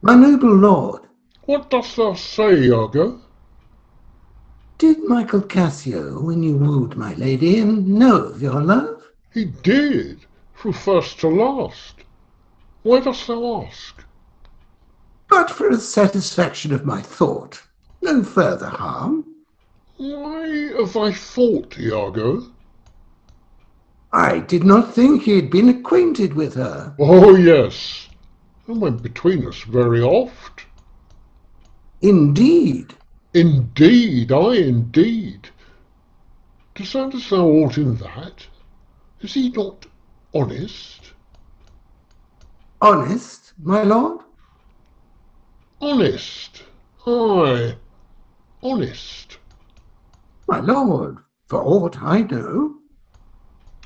My noble lord, What dost thou say, Iago? did Michael Cassio, when you wooed my lady, know of your love? He did, from first to last. Why dost thou ask? But for a satisfaction of my thought, no further harm. Why of thy thought, Iago? I did not think he had been acquainted with her. Oh, yes, and went between us very oft. Indeed, Indeed, ay, indeed. Descendest thou aught in that? Is he not honest? honest, my lord? Honest, ay, honest. My lord, for aught I know.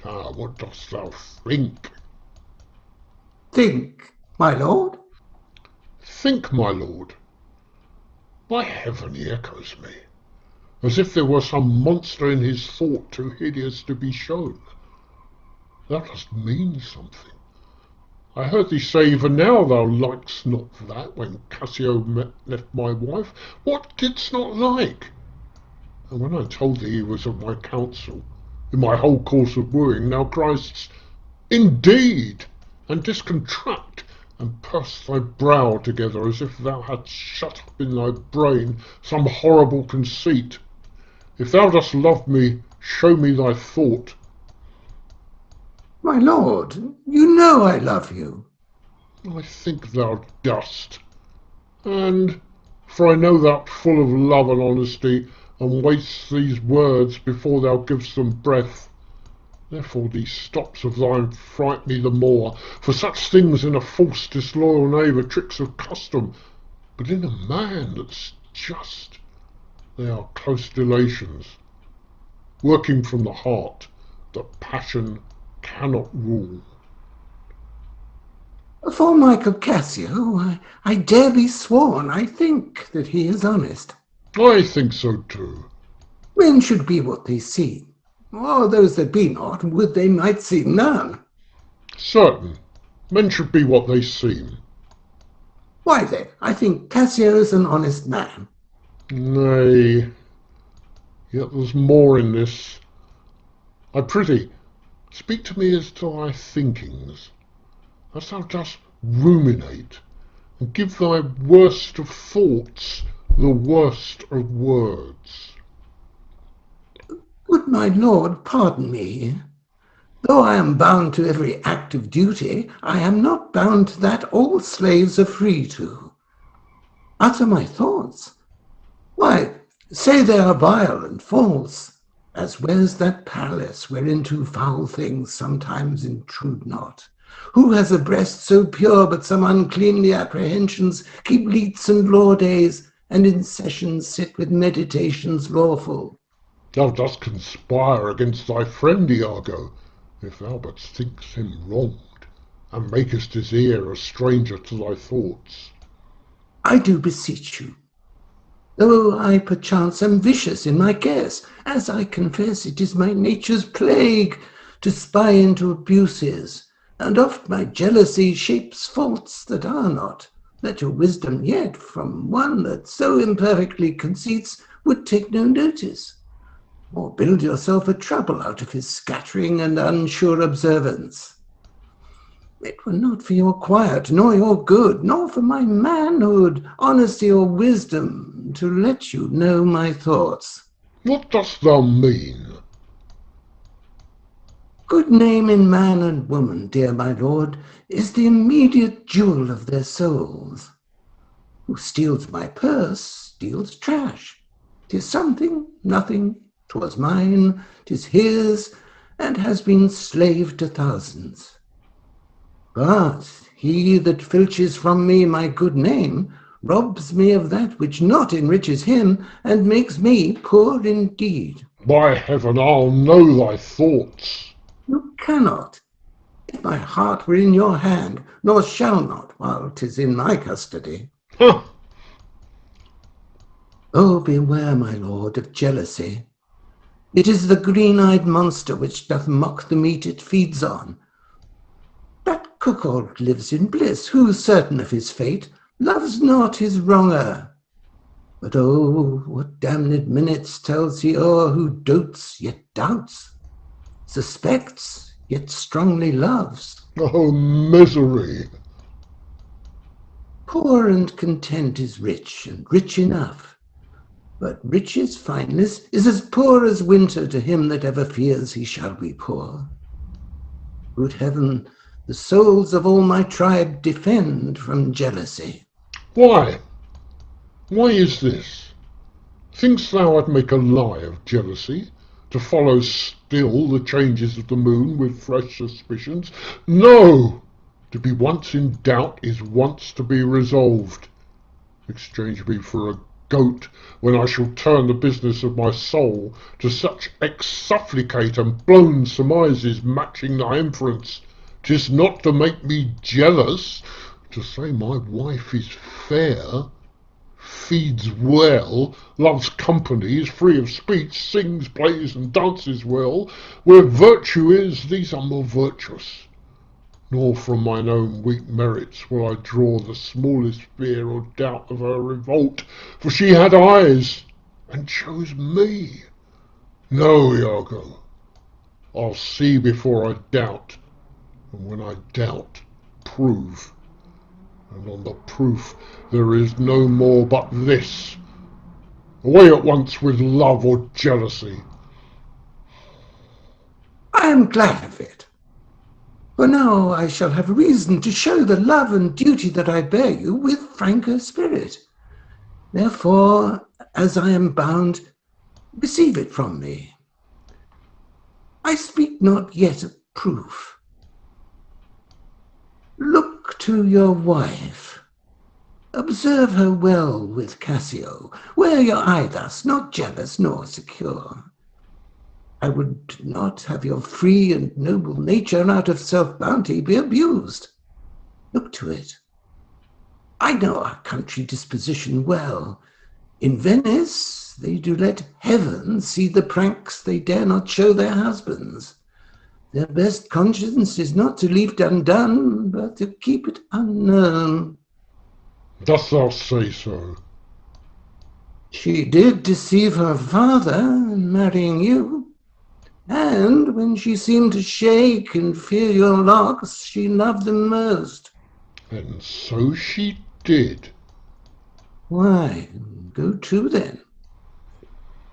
Ah, what dost thou think? Think, my lord? Think, my lord. By heaven, he echoes me, as if there were some monster in his thought too hideous to be shown. Thou dost mean something. I heard thee say even now thou likest not that when Cassio left my wife. What didst not like? And when I told thee he was of my counsel, in my whole course of wooing, thou criest, Indeed! And didst contract and purse thy brow together as if thou hadst shut up in thy brain some horrible conceit. If thou dost love me, show me thy thought. My lord, you know I love you. I think thou dost. And, for I know thou'rt full of love and honesty, and wastes these words before thou givest them breath. Therefore these stops of thine fright me the more, for such things in a false disloyal knave are tricks of custom, but in a man that's just, they are close delations, working from the heart, that passion cannot rule. For Michael Cassio, I dare be sworn I think that he is honest. I think so too. Men should be what they seem, or those that be not, would they might seem none. Certain, men should be what they seem. Why then, I think Cassio is an honest man. Nay, yet there's more in this. I prithee, speak to me as to thy thinkings, as thou dost ruminate, and give thy worst of thoughts the worst of words. Would my lord pardon me? Though I am bound to every act of duty, I am not bound to that all slaves are free to. Utter my thoughts. Why, say they are vile and false, as wears that palace whereinto foul things sometimes intrude not. Who has a breast so pure but some uncleanly apprehensions keep leets and law days, and in sessions sit with meditations lawful? Thou dost conspire against thy friend Iago, if thou but think'st him wronged, and makest his ear a stranger to thy thoughts. I do beseech you, though I perchance am vicious in my cares, as I confess it is my nature's plague to spy into abuses, and oft my jealousy shapes faults that are not, that your wisdom yet from one that so imperfectly conceits would take no notice, or build yourself a trouble out of his scattering and unsure observance. It were not for your quiet, nor your good, nor for my manhood, honesty, or wisdom, to let you know my thoughts. What dost thou mean? Good name in man and woman, dear my lord, is the immediate jewel of their souls. Who steals my purse steals trash. 'Tis something, nothing, 'twas mine, 'tis his, and has been slave to thousands. But he that filches from me my good name robs me of that which not enriches him, and makes me poor indeed. By heaven, I'll know thy thoughts. You cannot, if my heart were in your hand, nor shall not while 'tis in my custody. Huh! Oh, beware, my lord, of jealousy. It is the green-eyed monster which doth mock the meat it feeds on. That cuckold lives in bliss, who, certain of his fate, Love's not his wronger, but oh, what damned minutes tells he o'er who dotes yet doubts, suspects yet strongly loves. Oh, misery! Poor and content is rich, and rich enough. But riches' fineness is as poor as winter to him that ever fears he shall be poor. Good heaven, the souls of all my tribe defend from jealousy. Why? Why is this? Think'st thou I'd make a lie of jealousy, to follow still the changes of the moon with fresh suspicions? No! To be once in doubt is once to be resolved. Exchange me for a goat, when I shall turn the business of my soul to such exsufflicate and blown surmises matching thy inference. 'Tis not to make me jealous, to say my wife is fair, feeds well, loves company, is free of speech, sings, plays, and dances well. Where virtue is, these are more virtuous. Nor from mine own weak merits will I draw the smallest fear or doubt of her revolt, for she had eyes, and chose me. No, Iago, I'll see before I doubt, and when I doubt, prove. And on the proof there is no more but this. Away at once with love or jealousy. I am glad of it. For now I shall have reason to show the love and duty that I bear you with franker spirit. Therefore, as I am bound, receive it from me. I speak not yet of proof. Look to your wife. Observe her well with Cassio. Wear your eye thus, not jealous nor secure. I would not have your free and noble nature out of self-bounty be abused. Look to it. I know our country disposition well. In Venice they do let heaven see the pranks they dare not show their husbands. Their best conscience is not to leave it undone, but to keep it unknown. Dost thou say so? She did deceive her father in marrying you, and when she seemed to shake and fear your locks, she loved them most. And so she did. Why, go to then.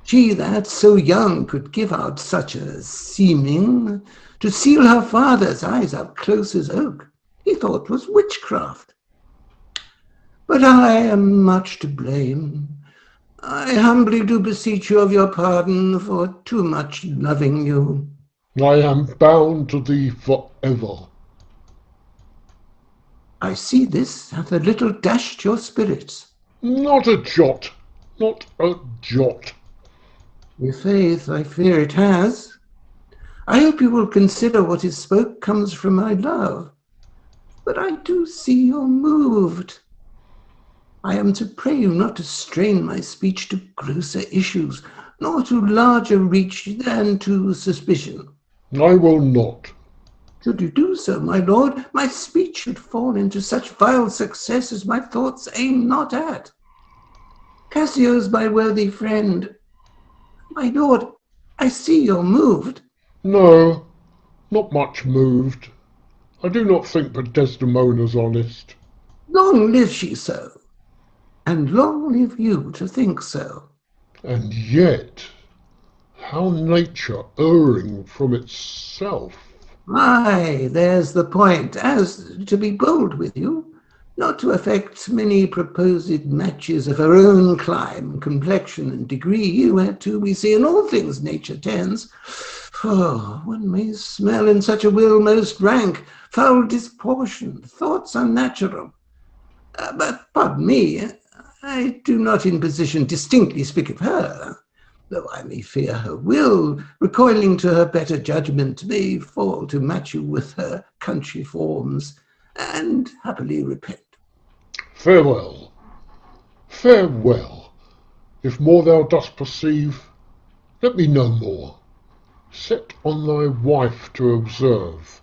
She that so young could give out such a seeming, to seal her father's eyes up close as oak, he thought was witchcraft. But I am much to blame. I humbly do beseech you of your pardon for too much loving you. I am bound to thee for ever. I see this hath a little dashed your spirits. Not a jot, not a jot. I' faith, I fear it has. I hope you will consider what is spoke comes from my love. But I do see you're moved. I am to pray you not to strain my speech to grosser issues, nor to larger reach than to suspicion. I will not. Should you do so, my lord, my speech should fall into such vile success as my thoughts aim not at. Cassio's my worthy friend. My lord, I see you're moved. No, not much moved. I do not think but Desdemona's honest. Long live she so, and long live you to think so. And yet, how nature erring from itself. Aye, there's the point, as, to be bold with you, not to affect many proposed matches of her own clime, complexion, and degree, whereto we see in all things nature tends. For one may smell in such a will most rank, foul disproportion, thoughts unnatural. But pardon me, I do not in position distinctly speak of her, though I may fear her will, recoiling to her better judgment, may fall to match you with her country forms, and happily repent. Farewell, farewell. If more thou dost perceive, let me know more. Set on thy wife to observe.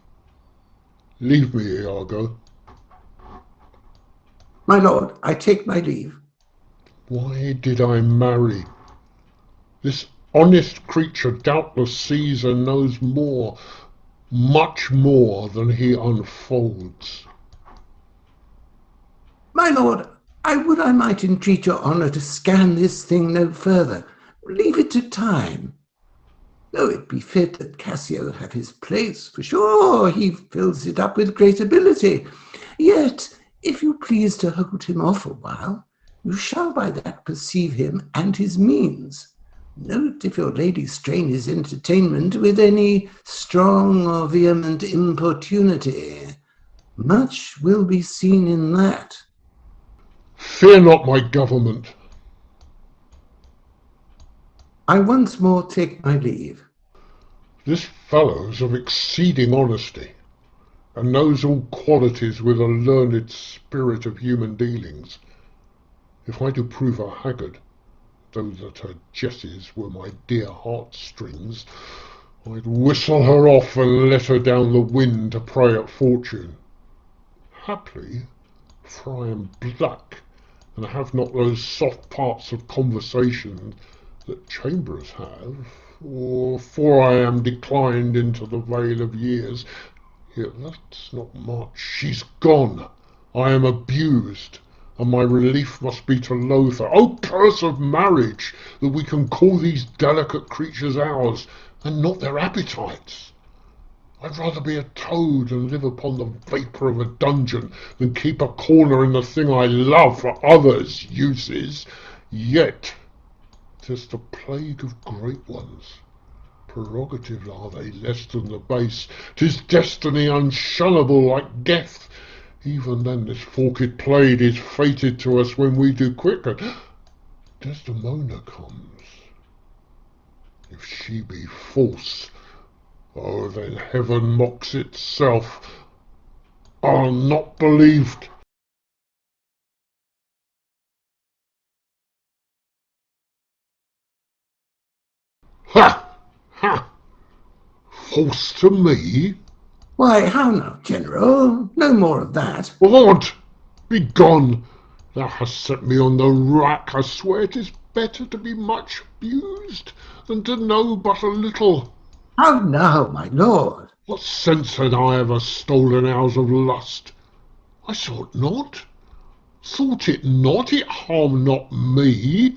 Leave me, Iago. My lord, I take my leave. Why did I marry? This honest creature doubtless sees and knows more, much more than he unfolds. My lord, I might entreat your honour to scan this thing no further. Leave it to time. Though it be fit that Cassio have his place, for sure he fills it up with great ability. Yet, if you please to hold him off a while, you shall by that perceive him and his means. Note if your lady strain his entertainment with any strong or vehement importunity. Much will be seen in that. Fear not my government. I once more take my leave. This fellow's of exceeding honesty, and knows all qualities with a learned spirit of human dealings. If I do prove her haggard, though that her jesses were my dear heartstrings, I'd whistle her off and let her down the wind to prey at fortune. Haply, for I am black, and have not those soft parts of conversation that chambers have, or for I am declined into the vale of years, yet that's not much. She's gone. I am abused, and my relief must be to loathe her. Oh, curse of marriage, that we can call these delicate creatures ours, and not their appetites. I'd rather be a toad and live upon the vapour of a dungeon than keep a corner in the thing I love for others' uses. Yet 'tis the plague of great ones. Prerogative are they less than the base. 'Tis destiny unshunnable like death. Even then this forked blade is fated to us when we do quicken. Desdemona comes. If she be false, oh, then heaven mocks itself. I'll not believed. Ha! Ha! False to me? Why, how now, General? No more of that. Avaunt! Be gone! Thou hast set me on the rack. I swear 'tis better to be much abused than to know but a little. How now, my lord? What sense had I of a stolen hours of lust? I saw it not, thought it not, it harmed not me.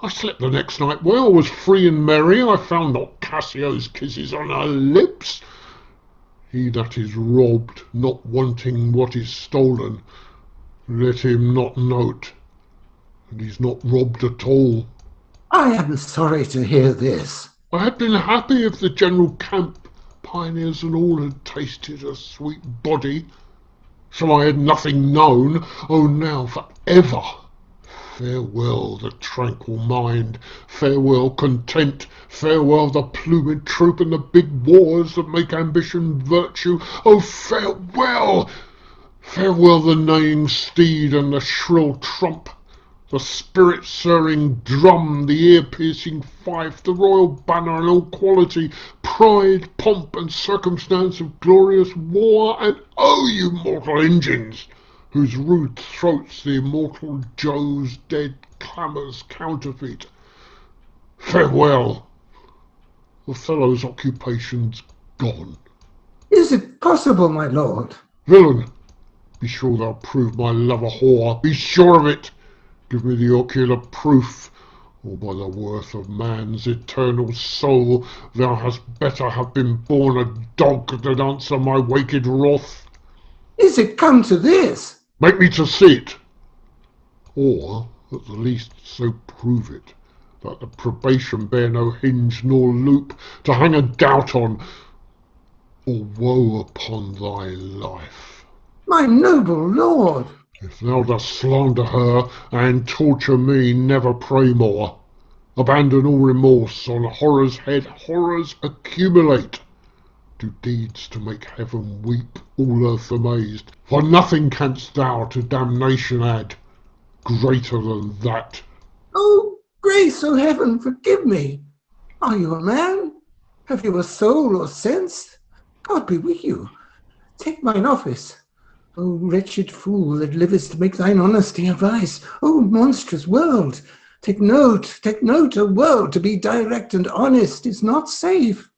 I slept the next night well, was free and merry. I found not Cassio's kisses on her lips. He that is robbed, not wanting what is stolen, let him not note, and he's not robbed at all. I am sorry to hear this. I had been happy if the general camp, pioneers and all, had tasted a sweet body. So I had nothing known. Oh, now for ever. Farewell the tranquil mind, farewell content, farewell the plumed troop and the big wars that make ambition virtue. Oh, farewell! Farewell the neighing steed and the shrill trump, the spirit-stirring drum, the ear-piercing fife, the royal banner and all quality, pride, pomp, and circumstance of glorious war, and oh, you mortal engines, whose rude throats the immortal Jove's dead clamours counterfeit. Farewell! Othello's occupation's gone. Is it possible, my lord? Villain, be sure thou prove my love a whore. Be sure of it. Give me the ocular proof, or by the worth of man's eternal soul, thou hadst better have been born a dog than answer my waked wrath. Is it come to this? Make me to see it, or at the least so prove it, that the probation bear no hinge nor loop to hang a doubt on, or woe upon thy life. My noble lord! If thou dost slander her and torture me, never pray more. Abandon all remorse. On horror's head horrors accumulate. Do deeds to make heaven weep, all earth amazed. For nothing canst thou to damnation add, greater than that. Oh, grace of heaven, forgive me! Are you a man? Have you a soul or sense? God be with you. Take mine office. O wretched fool that livest to make thine honesty a vice! O monstrous world! Take note, O world, to be direct and honest is not safe.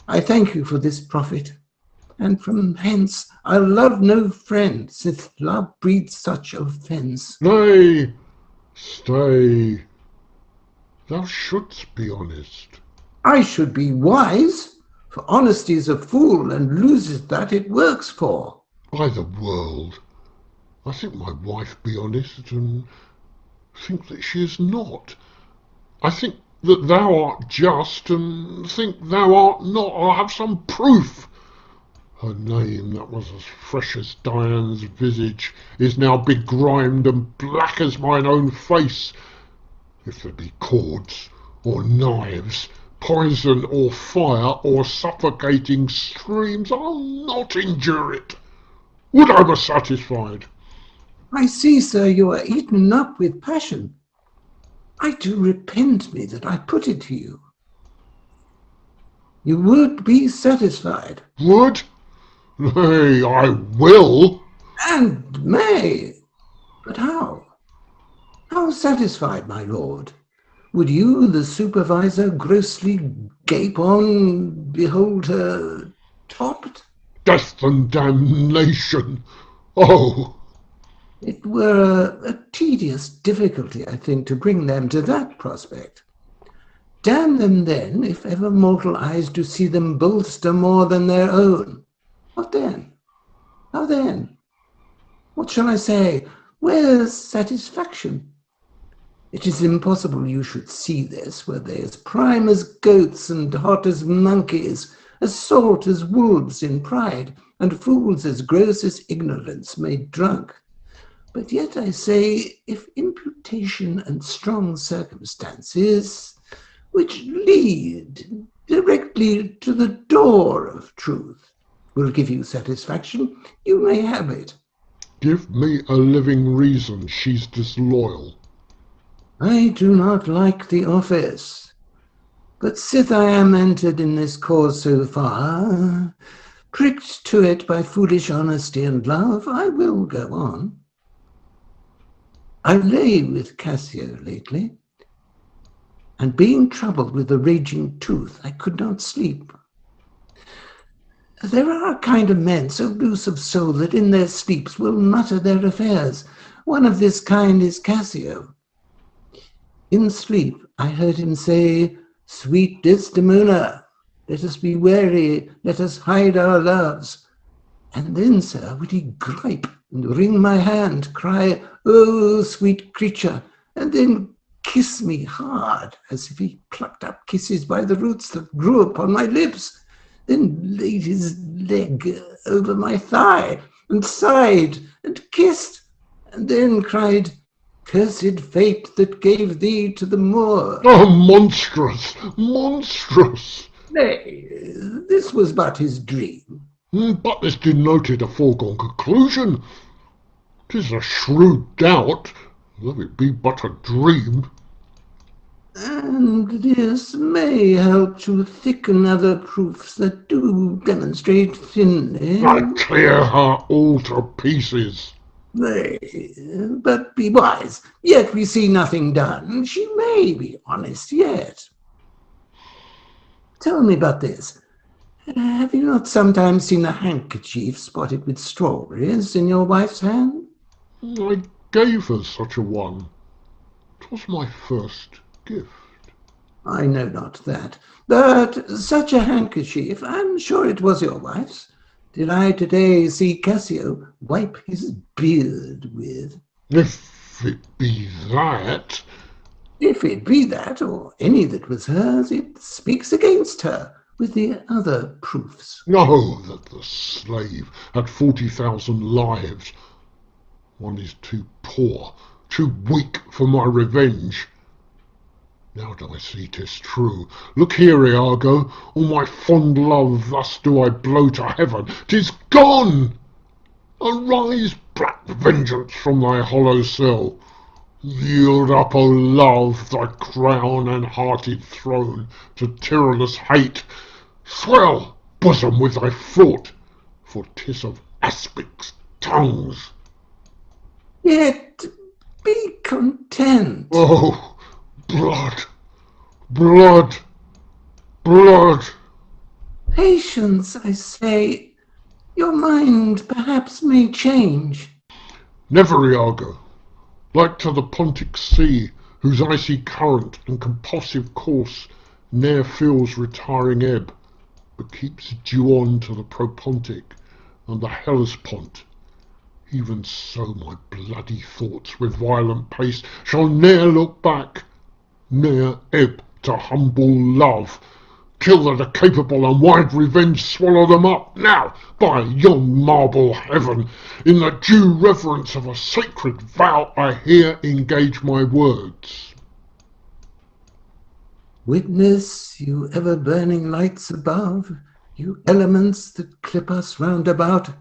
I thank you for this profit, and from hence I'll love no friend, since love breeds such offence. Nay, stay. Thou shouldst be honest. I should be wise, for honesty is a fool and loses that it works for. By the world, I think my wife be honest, and think that she is not. I think that thou art just, and think thou art not. I'll have some proof. Her name, that was as fresh as Dian's visage, is now begrimed and black as mine own face. If there be cords, or knives, poison, or fire, or suffocating streams, I'll not endure it. Would I were satisfied. I see, sir, you are eaten up with passion. I do repent me that I put it to you. You would be satisfied. Would? Nay, I will. And may. But how? How satisfied, my lord? Would you, the supervisor, grossly gape on, behold her topped? Death and damnation. Oh! It were a tedious difficulty, I think, to bring them to that prospect. Damn them then, if ever mortal eyes do see them bolster more than their own. What then? How then? What shall I say? Where's satisfaction? It is impossible you should see this, were they as prime as goats and hot as monkeys, as salt as wolves in pride, and fools as gross as ignorance made drunk. But yet I say, if imputation and strong circumstances, which lead directly to the door of truth, will give you satisfaction, you may have it. Give me a living reason she's disloyal. I do not like the office, but sith I am entered in this cause so far, pricked to it by foolish honesty and love, I will go on. I lay with Cassio lately, and being troubled with a raging tooth, I could not sleep. There are a kind of men so loose of soul that in their sleeps will mutter their affairs. One of this kind is Cassio. In sleep I heard him say, "Sweet Desdemona, let us be wary, let us hide our loves." And then, sir, would he gripe and wring my hand, cry, "Oh, sweet creature," and then kiss me hard, as if he plucked up kisses by the roots that grew upon my lips, then laid his leg over my thigh, and sighed, and kissed, and then cried, "Cursed fate that gave thee to the Moor." Oh, monstrous, monstrous! Nay, this was but his dream. But this denoted a foregone conclusion. 'Tis a shrewd doubt, though it be but a dream. And this may help to thicken other proofs that do demonstrate thinly. I tear her all to pieces. Nay, but be wise. Yet we see nothing done. She may be honest yet. Tell me about this. Have you not sometimes seen a handkerchief spotted with strawberries in your wife's hand? I gave her such a one. 'Twas my first gift. I know not that, but such a handkerchief, I'm sure it was your wife's, did I today see Cassio wipe his beard with. If it be that. If it be that, or any that was hers, it speaks against her with the other proofs. No, that the slave had 40,000 lives. One is too poor, too weak for my revenge. Now do I see 'tis true. Look here, Iago, all my fond love thus do I blow to heaven. 'Tis gone! Arise, black vengeance, from thy hollow cell. Yield up, O love, thy crown and hearted throne to tyrannous hate. Swell, bosom, with thy thought, for 'tis of aspics tongues. Yet be content. Oh, blood, blood, blood. Patience, I say. Your mind perhaps may change. Never, Iago. Like to the Pontic Sea, whose icy current and compulsive course ne'er feels retiring ebb, but keeps due on to the Propontic and the Hellespont. Even so my bloody thoughts with violent pace shall ne'er look back, ne'er ebb to humble love. Kill the capable and wide revenge swallow them up. Now, by yon marble heaven, in the due reverence of a sacred vow, I here engage my words. Witness, you ever-burning lights above, you elements that clip us round about.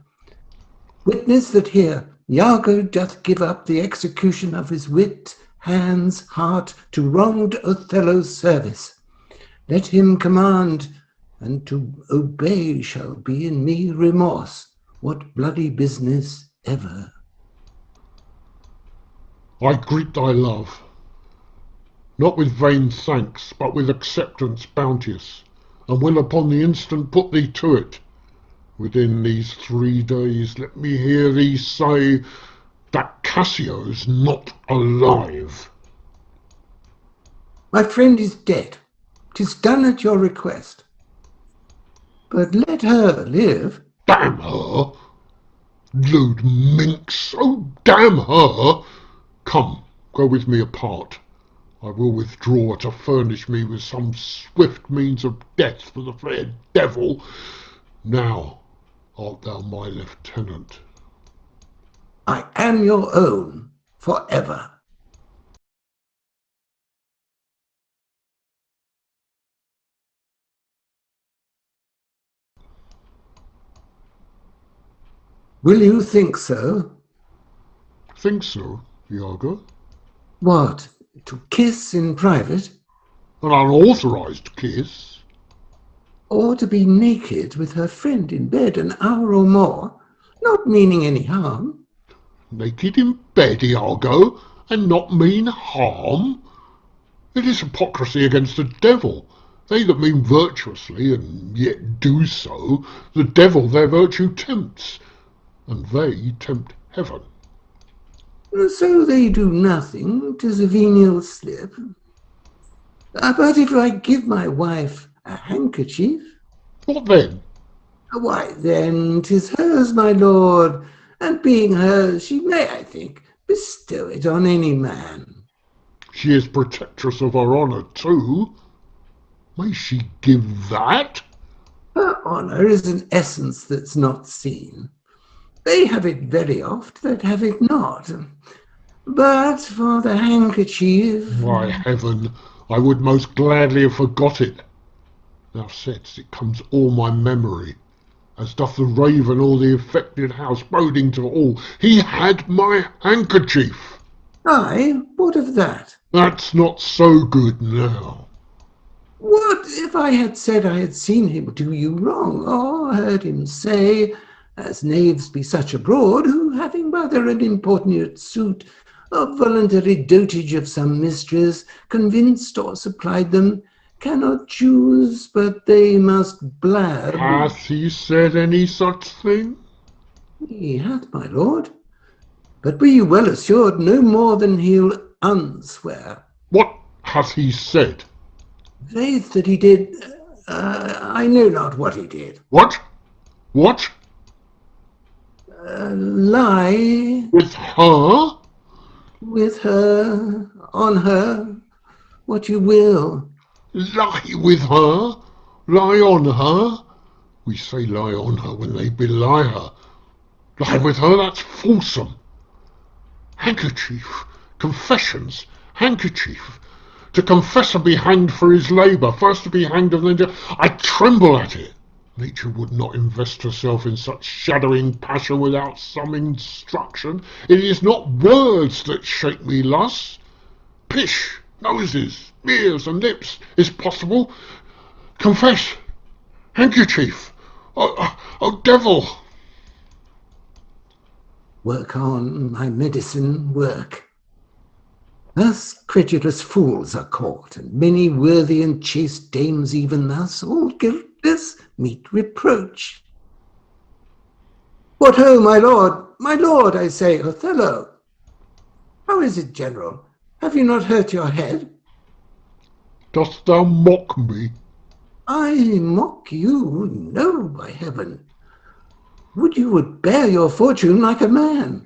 Witness that here Iago doth give up the execution of his wit, hands, heart, to wronged Othello's service. Let him command, and to obey shall be in me remorse. What bloody business ever? I greet thy love, not with vain thanks, but with acceptance bounteous, and will upon the instant put thee to it. Within these 3 days let me hear thee say that Cassio's not alive. My friend is dead. 'Tis done at your request. But let her live. Damn her! Lewd minx! Oh, damn her! Come, go with me apart. I will withdraw to furnish me with some swift means of death for the fair devil. Now art thou my lieutenant. I am your own for ever. Will you think so? Think so, Iago? What, to kiss in private? An unauthorized kiss? Or to be naked with her friend in bed an hour or more, not meaning any harm? Naked in bed, Iago, and not mean harm? It is hypocrisy against the devil. They that mean virtuously, and yet do so, the devil their virtue tempts, and they tempt heaven. So they do nothing, 'tis a venial slip. But if I give my wife a handkerchief? What then? Why then 'tis hers, my lord, and being hers, she may, I think, bestow it on any man. She is protectress of her honour too. May she give that? Her honour is an essence that's not seen. They have it very oft that have it not. But for the handkerchief... By heaven, I would most gladly have forgot it. Thou saidst it comes all my memory, as doth the raven all the affected house, boding to all, he had my handkerchief. Aye, what of that? That's not so good now. What if I had said I had seen him do you wrong, or heard him say, as knaves be such abroad, who having whether an importunate suit, a voluntary dotage of some mistress, convinced or supplied them, cannot choose but they must blab. Hath he said any such thing? He hath, my lord, but be you well assured no more than he'll unswear. What hath he said? Faith that he did, I know not what he did. What? What? Lie With her? with her, on her, what you will. Lie with her? Lie on her? We say lie on her when they belie her. Lie with her, that's fulsome. Handkerchief, confessions, handkerchief. To confess and be hanged for his labour, first to be hanged and then to... I tremble at it. Nature would not invest herself in such shadowing passion without some instruction. It is not words that shake me lust. Pish, noses, ears, and lips is possible. Confess, handkerchief. Oh, devil! Work on, my medicine, work. Thus credulous fools are caught, and many worthy and chaste dames even thus, all guiltless, meet reproach. What ho, my lord, I say, Othello. How is it, General? Have you not hurt your head? Dost thou mock me? I mock you? No, by heaven. Would you would bear your fortune like a man.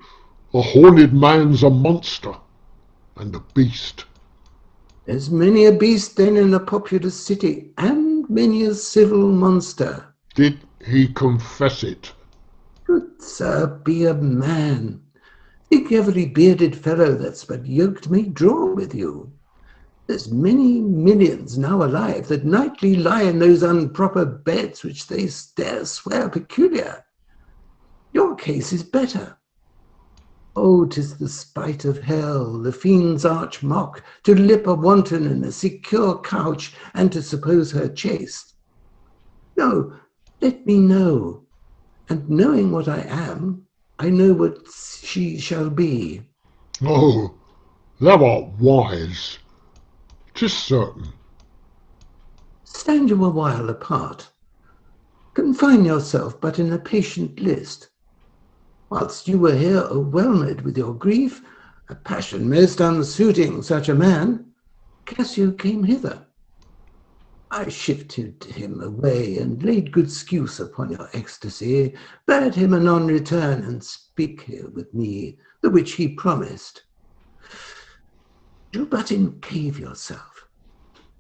A horned man's a monster, and a beast. There's many a beast then in a populous city, and many a civil monster. Did he confess it? Good sir, be a man. Think every bearded fellow that's but yoked may draw with you. There's many millions now alive that nightly lie in those improper beds which they dare swear peculiar. Your case is better. Oh, 'tis the spite of hell, the fiend's arch mock, to lip a wanton in a secure couch, and to suppose her chaste. No, let me know, and knowing what I am, I know what she shall be. Oh, thou art wise. 'Tis certain. Stand you a while apart. Confine yourself but in a patient list. Whilst you were here overwhelmed with your grief, a passion most unsuiting such a man, Cassio came hither. I shifted him away and laid good excuse upon your ecstasy, bade him anon return and speak here with me, the which he promised. Do but encave yourself,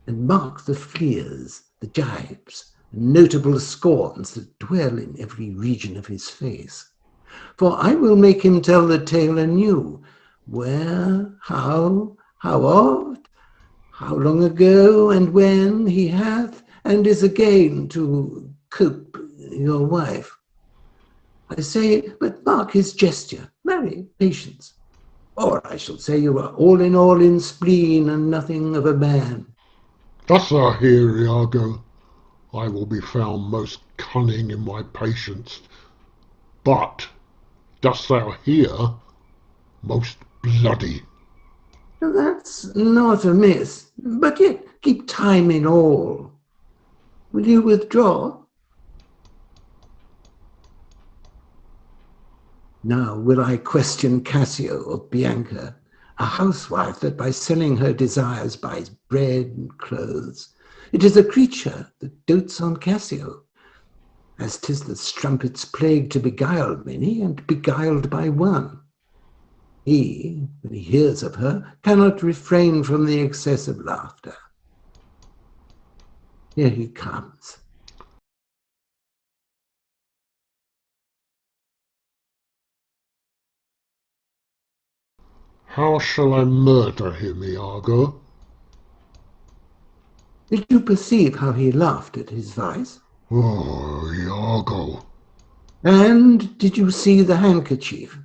and mark the fleers, the gibes, and notable scorns that dwell in every region of his face. For I will make him tell the tale anew, where, how oft, how long ago, and when he hath and is again to cope your wife. I say, but mark his gesture, marry, patience, or I shall say you are all in spleen and nothing of a man. Dost thou hear, Iago? I will be found most cunning in my patience. But dost thou hear? Most bloody. That's not amiss, but yet keep time in all. Will you withdraw? Now will I question Cassio of Bianca, a housewife that by selling her desires buys bread and clothes. It is a creature that dotes on Cassio, as 'tis the strumpet's plague to beguile many, and beguiled by one. He, when he hears of her, cannot refrain from the excess of laughter. Here he comes. How shall I murder him, Iago? Did you perceive how he laughed at his vice? Oh, Iago. And did you see the handkerchief?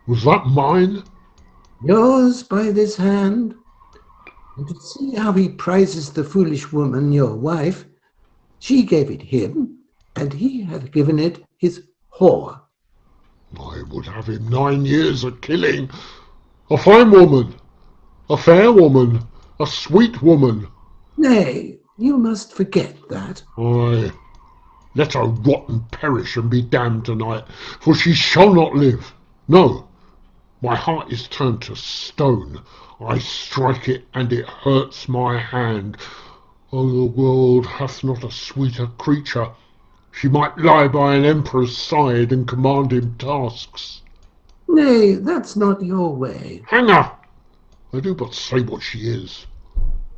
Was that mine? Yours by this hand. And to see how he prizes the foolish woman, your wife, she gave it him, and he hath given it his whore. I would have him 9 years a killing. A fine woman, a fair woman, a sweet woman. Nay, you must forget that. Ay, let her rot and perish and be damned tonight, for she shall not live. No, my heart is turned to stone. I strike it, and it hurts my hand. Oh, the world hath not a sweeter creature. She might lie by an emperor's side and command him tasks. Nay, that's not your way. Hang her! I do but say what she is.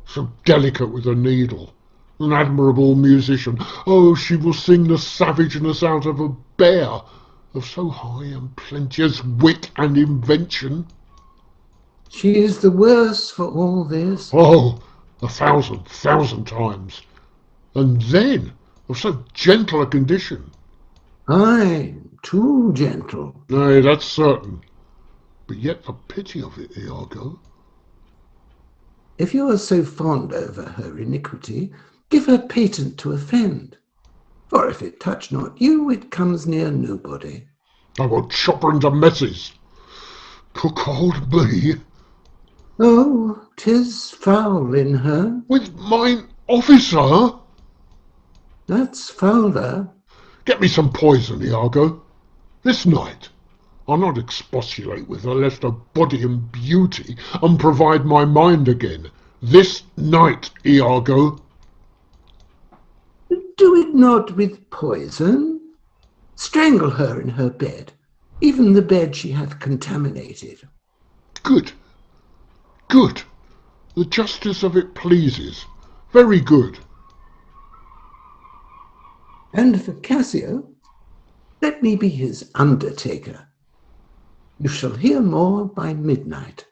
So delicate with a needle, an admirable musician. Oh, she will sing the savageness out of a bear, of so high and plenteous wit and invention. She is the worse for all this. Oh, 1,000,000 times. And then of so gentle a condition. Aye, too gentle. Nay, that's certain. But yet the pity of it, Iago. If you are so fond over her iniquity, give her patent to offend. For if it touch not you, it comes near nobody. I will chop her into messes. Cuckold me? Oh, 'tis foul in her. With mine officer? That's fouler. Get me some poison, Iago. This night. I'll not expostulate with her, lest her body and beauty unprovide my mind again. This night, Iago. Do it not with poison. Strangle her in her bed, even the bed she hath contaminated. Good, good. The justice of it pleases. Very good. And for Cassio, let me be his undertaker. You shall hear more by midnight.